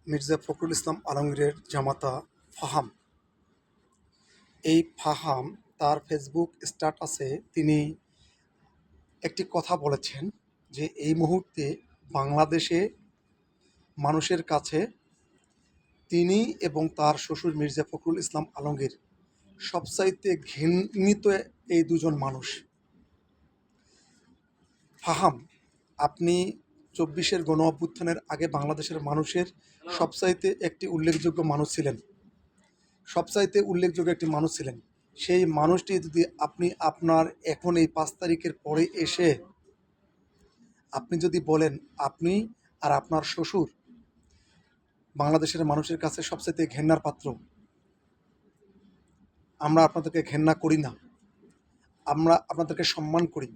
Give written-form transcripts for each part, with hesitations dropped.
মির্জা ফখরুল ইসলাম আলমগীরের জামাতা ফাহাম। এই ফাহাম তার ফেসবুক স্ট্যাটাসে তিনি একটি কথা বলেছেন যে এই মুহূর্তে বাংলাদেশে মানুষের কাছে তিনি এবং তার শ্বশুর মির্জা ফখরুল ইসলাম আলমগীর সবচাইতে ঘৃণিত এই দুজন মানুষ। ফাহাম, আপনি ২৪-এর গণ অভ্যুত্থানের আগে বাংলাদেশের মানুষের সবচাইতে একটি উল্লেখযোগ্য মানুষ ছিলেন, সবচাইতে উল্লেখযোগ্য একটি মানুষ ছিলেন। সেই মানুষটি যদি আপনি আপনার এখন এই ৫ তারিখের পরে এসে আপনি যদি বলেন আপনি আর আপনার শ্বশুর বাংলাদেশের মানুষের কাছে সবচাইতে ঘেন্নার পাত্র, আমরা আপনাদেরকে ঘেন্না করি না, আমরা আপনাদেরকে সম্মান করি,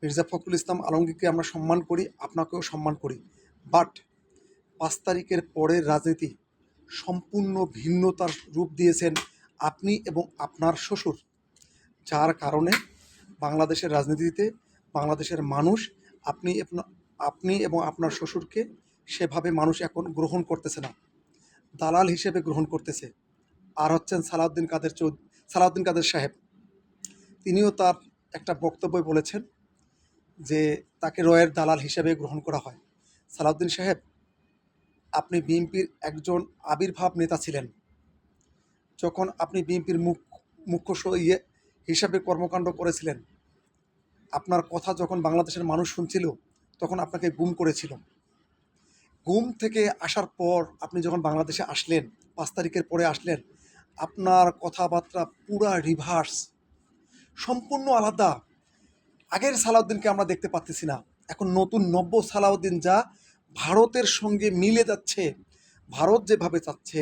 মির্জা ফখরুল ইসলাম আলমগীরকে আমরা সম্মান করি, আপনাকেও সম্মান করি, বাট ৫ তারিখের পরের রাজনীতি সম্পূর্ণ ভিন্নতার রূপ দিয়েছেন আপনি এবং আপনার শ্বশুর, যার কারণে বাংলাদেশের রাজনীতিতে বাংলাদেশের মানুষ আপনি এবং আপনার শ্বশুরকে সেভাবে মানুষ এখন গ্রহণ করতেছে না, দালাল হিসেবে গ্রহণ করতেছে। আর হচ্ছেন সালাউদ্দিন কাদের সাহেব, তিনিও তার একটা বক্তব্যে বলেছেন যে তাকে রয়ের দালাল হিসেবে গ্রহণ করা হয়। সালাউদ্দিন সাহেব, আপনি বিএনপির একজন আবির্ভাব নেতা ছিলেন। যখন আপনি বিএনপির মুখ্য হিসাবে কর্মকাণ্ড করেছিলেন, আপনার কথা যখন বাংলাদেশের মানুষ শুনছিল তখন আপনাকে গুম করেছিল। গুম থেকে আসার পর আপনি যখন বাংলাদেশে আসলেন, ৫ তারিখের পরে আসলেন, আপনার কথাবার্তা পুরা রিভার্স, সম্পূর্ণ আলাদা। আগের সালাউদ্দিনকে আমরা দেখতে পাচ্ছি না, এখন নতুন নব্য সালাউদ্দিন, যা ভারতের সঙ্গে মিলে যাচ্ছে। ভারত যেভাবে চাচ্ছে,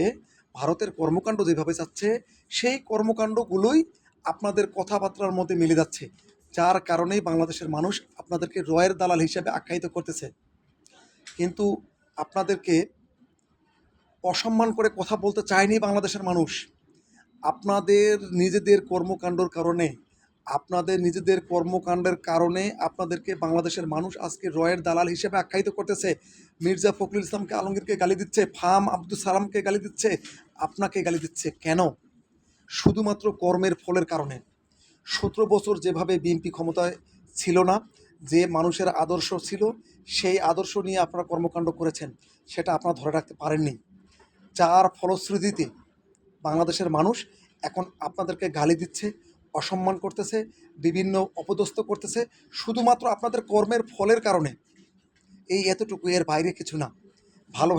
ভারতের কর্মকাণ্ড যেভাবে চাচ্ছে, সেই কর্মকাণ্ডগুলোই আপনাদের কথাবার্তার মধ্যে মিলে যাচ্ছে, যার কারণেই বাংলাদেশের মানুষ আপনাদেরকে রয়ের দালাল হিসেবে আখ্যায়িত করতেছে। কিন্তু আপনাদেরকে অসম্মান করে কথা বলতে চায়নি বাংলাদেশের মানুষ। আপনাদের নিজেদের কর্মকাণ্ডের কারণে আপনাদেরকে বাংলাদেশের মানুষ আজকে রয়ের দালাল হিসেবে আখ্যায়িত করতেছে। মির্জা ফখরুল ইসলামকে আলমগীরকে গালি দিচ্ছে, ফাহাম আব্দুল সালামকে গালি দিচ্ছে, আপনাকে গালি দিচ্ছে। কেন? শুধুমাত্র কর্মের ফলের কারণে। ১৭ বছর যেভাবে বিএনপি ক্ষমতায় ছিল না, যে মানুষের আদর্শ ছিল, সেই আদর্শ নিয়ে আপনারা কর্মকাণ্ড করেছেন, সেটা আপনারা ধরে রাখতে পারেননি, যার ফলশ্রুতিতে বাংলাদেশের মানুষ এখন আপনাদেরকে গালি দিচ্ছে, অসম্মান করতেছে, বিভিন্ন অপদস্থ করতেছে, শুধুমাত্র আপনাদের কর্মের ফলের কারণে। এতটুকু, এর বাইরে কিছু না। ভালো